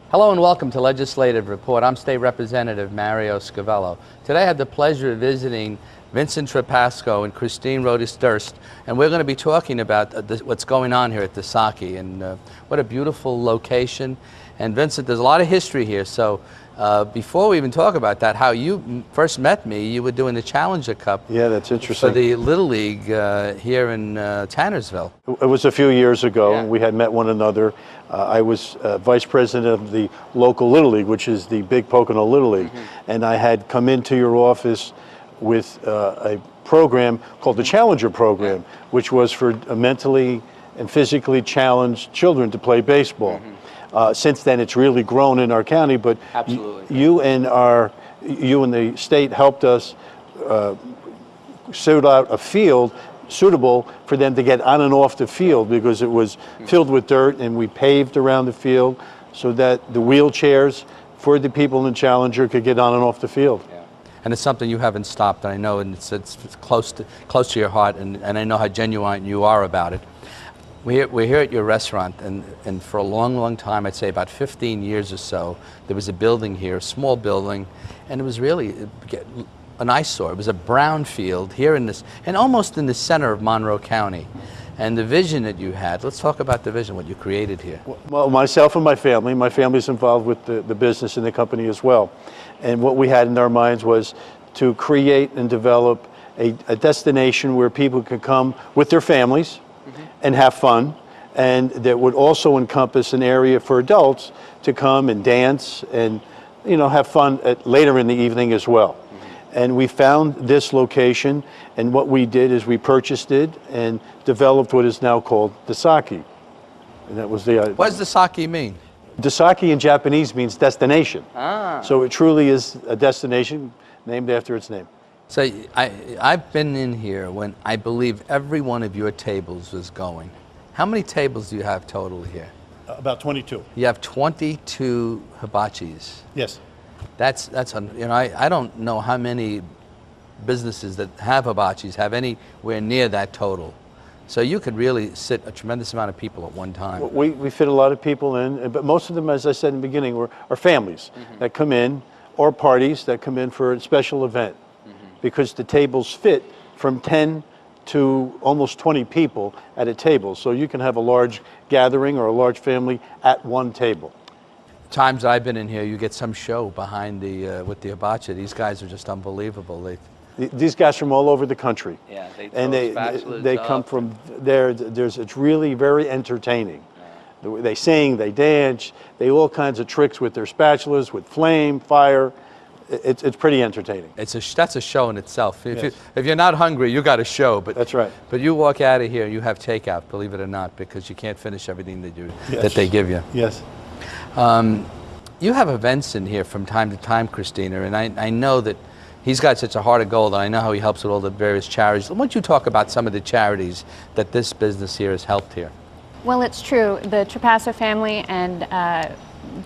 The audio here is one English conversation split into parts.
Hello and welcome to Legislative Report. I'm State Representative Mario Scavello. Today I had the pleasure of visiting Vincent Trapasso and Christine Rodis-Durst, and we're going to be talking about what's going on here at Desaki, and what a beautiful location. And Vincent, there's a lot of history here, so before we even talk about that, how you first met me, you were doing the Challenger Cup. Yeah, that's interesting. For the Little League here in Tannersville. It was a few years ago. Yeah. We had met one another. I was vice president of the local Little League, which is the big Pocono Little League. Mm-hmm. And I had come into your office with a program called the Challenger Program, which was for mentally and physically challenged children to play baseball. Mm-hmm. Since then, it's really grown in our county, but you and the state helped us sort out a field suitable for them to get on and off the field, because it was filled with dirt, and we paved around the field so that the wheelchairs for the people in Challenger could get on and off the field. Yeah. And it's something you haven't stopped, and I know it's close to your heart, and I know how genuine you are about it. We're here at your restaurant, and for a long time, I'd say about 15 years or so, there was a building here, a small building, and it was really an eyesore. It was a brown field here and almost in the center of Monroe County. And the vision that you had, let's talk about the vision, what you created here. Well, myself and my family's involved with the business and the company as well. And what we had in our minds was to create and develop a destination where people could come with their families and have fun, and that would also encompass an area for adults to come and dance and, you know, have fun later in the evening as well. And we found this location, and what we did is we purchased it and developed what is now called Desaki. And that was the... What does Desaki mean? Desaki in Japanese means destination. Ah. So it truly is a destination named after its name. So I've been in here when I believe every one of your tables was going. How many tables do you have total here? About 22. You have 22 hibachis. Yes. That's you know, I don't know how many businesses that have hibachis have anywhere near that total. So you could really sit a tremendous amount of people at one time. We fit a lot of people in, but most of them, as I said in the beginning, are families that come in, or parties that come in for a special event. Because the tables fit from 10 to almost 20 people at a table. So you can have a large gathering or a large family at one table. Times I've been in here, you get some show behind with the hibachi. These guys are just unbelievable. These guys from all over the country. Yeah, they come from there. It's really very entertaining. Yeah. They sing, they dance, they do all kinds of tricks with their spatulas, with flame, fire. It's pretty entertaining. That's a show in itself. Yes. If you're not hungry, you got a show. But that's right. But you walk out of here and you have takeout, believe it or not, because you can't finish everything that they give you. Yes. You have events in here from time to time, Christina, and I know that he's got such a heart of gold, and I know how he helps with all the various charities. Why don't you talk about some of the charities that this business here has helped here? Well, it's true. The Trapasso family and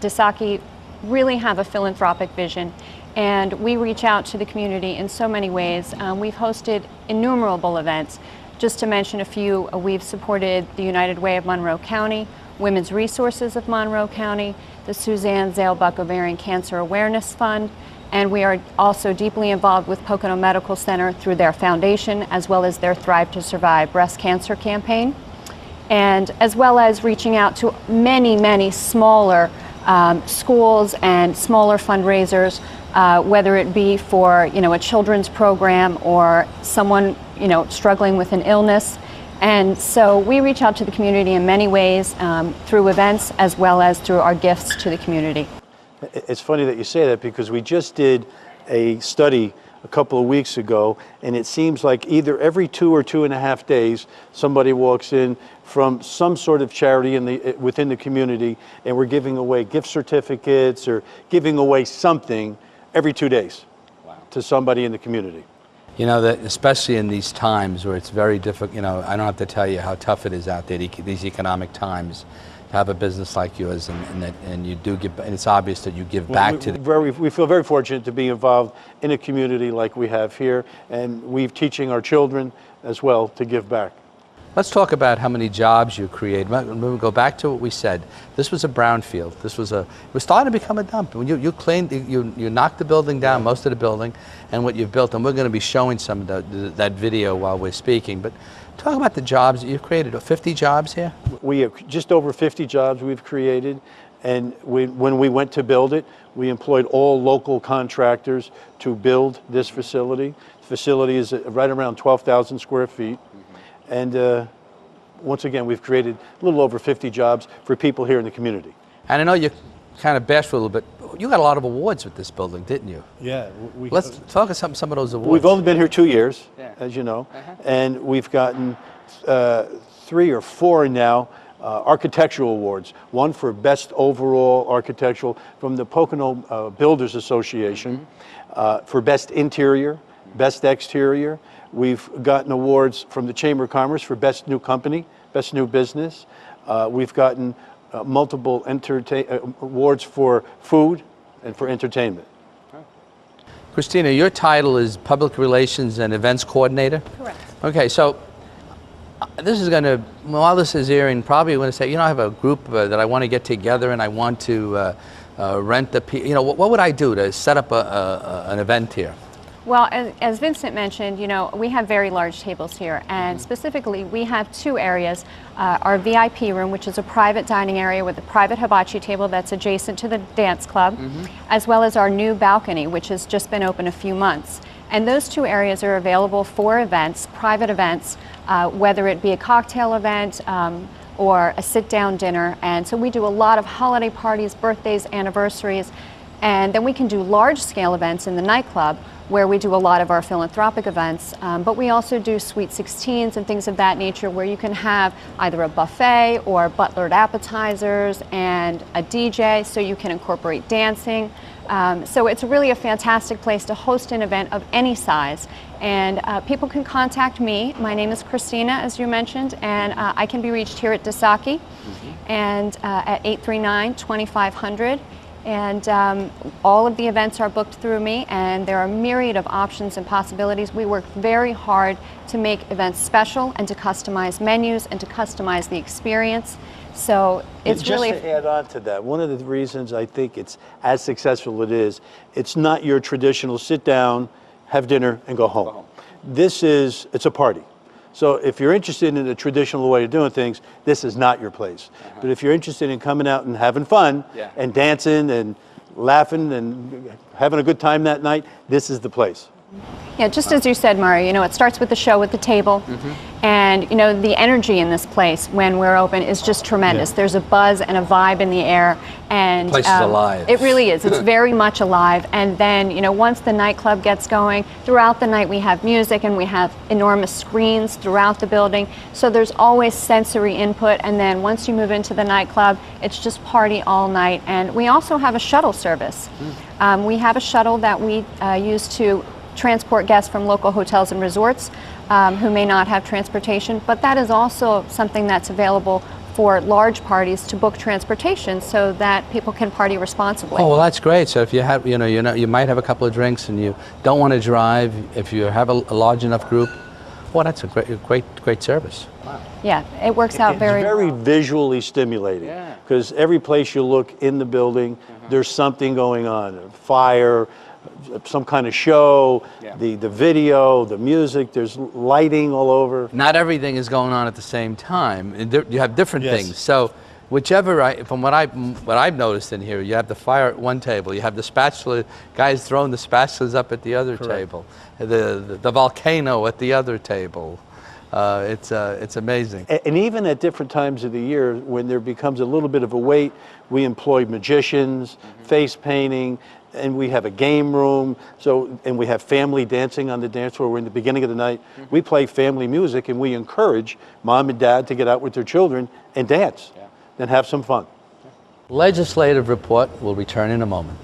Desaki really have a philanthropic vision, and we reach out to the community in so many ways. We've hosted innumerable events. Just to mention a few, we've supported the United Way of Monroe County, Women's Resources of Monroe County, the Suzanne Zalebuck Ovarian Cancer Awareness Fund, and we are also deeply involved with Pocono Medical Center through their foundation, as well as their Thrive to Survive breast cancer campaign, and as well as reaching out to many smaller schools and smaller fundraisers, whether it be for a children's program or someone struggling with an illness. And so we reach out to the community in many ways, through events as well as through our gifts to the community. It's funny that you say that, because we just did a study a couple of weeks ago, and it seems like either every 2 or 2.5 days somebody walks in from some sort of charity within the community, and we're giving away gift certificates or giving away something every 2 days. Wow. To somebody in the community. You know, especially in these times where it's very difficult, I don't have to tell you how tough it is out there, these economic times. to have a business like yours, and you do give, and it's obvious that you give back to the... We feel very fortunate to be involved in a community like we have here, and we're teaching our children as well to give back. Let's talk about how many jobs you create. When we go back to what we said, this was a brownfield. This was it was starting to become a dump. You cleaned, you knocked the building down, most of the building, and what you've built, and we're going to be showing some of that video while we're speaking. But talk about the jobs that you've created. 50 jobs here? We have just over 50 jobs we've created, and when we went to build it, we employed all local contractors to build this facility. The facility is right around 12,000 square feet. And once again, we've created a little over 50 jobs for people here in the community. And I know you kind of bashed a little bit. You got a lot of awards with this building, didn't you? Yeah. Let's talk about some of those awards. We've only been here 2 years, as you know, and we've gotten 3 or 4 now architectural awards. One for Best Overall Architectural from the Pocono Builders Association, for Best Interior, Best Exterior. We've gotten awards from the Chamber of Commerce for Best New Company, Best New Business. We've gotten multiple awards for food and for entertainment. Christina, your title is Public Relations and Events Coordinator? Correct. Okay, so this is going to, while this is airing, probably going to say, you know, I have a group that I want to get together and I want to rent the, you know, what would I do to set up an event here? Well, as Vincent mentioned, you know, we have very large tables here, and specifically we have 2 areas. Our VIP room, which is a private dining area with a private hibachi table that's adjacent to the dance club, as well as our new balcony, which has just been open a few months. And those 2 areas are available for events, private events, whether it be a cocktail event or a sit-down dinner. And so we do a lot of holiday parties, birthdays, anniversaries, and then we can do large-scale events in the nightclub, where we do a lot of our philanthropic events, but we also do Sweet 16s and things of that nature, where you can have either a buffet or butlered appetizers and a DJ, so you can incorporate dancing. So it's really a fantastic place to host an event of any size. And people can contact me. My name is Christina, as you mentioned, and I can be reached here at Desaki and at 839-2500. And all of the events are booked through me, and there are a myriad of options and possibilities. We work very hard to make events special and to customize menus and to customize the experience. So it's just really... to add on to that, one of the reasons I think it's as successful it is, it's not your traditional sit down, have dinner, and go home. It's a party. So if you're interested in a traditional way of doing things, this is not your place. But if you're interested in coming out and having fun and dancing and laughing and having a good time that night, this is the place. Yeah, just as you said, Mario, you know, it starts with the show at the table, and, you know, the energy in this place when we're open is just tremendous. There's a buzz and a vibe in the air, and the place is alive. It really is. It's very much alive. And then, you know, once the nightclub gets going, throughout the night we have music and we have enormous screens throughout the building, so there's always sensory input. And then once you move into the nightclub, it's just party all night. And we also have a shuttle service. We have a shuttle that we use to transport guests from local hotels and resorts who may not have transportation, but that is also something that's available for large parties to book transportation so that people can party responsibly. Oh, well, that's great. So if you have, you might have a couple of drinks and you don't want to drive, if you have a large enough group, well, that's a great service. Wow. Yeah, it works out very well. It's very visually stimulating, because every place you look in the building, there's something going on, a fire, some kind of show, the video, the music, there's lighting all over. Not everything is going on at the same time. You have different things. So whichever, from what I've noticed in here, you have the fire at one table, you have the spatula, guys throwing the spatulas up at the other table, the volcano at the other table. It's amazing. And even at different times of the year, when there becomes a little bit of a wait, we employ magicians, face painting, and we have a game room. And we have family dancing on the dance floor. We're in the beginning of the night. We play family music, and we encourage mom and dad to get out with their children and dance and have some fun. Legislative report will return in a moment.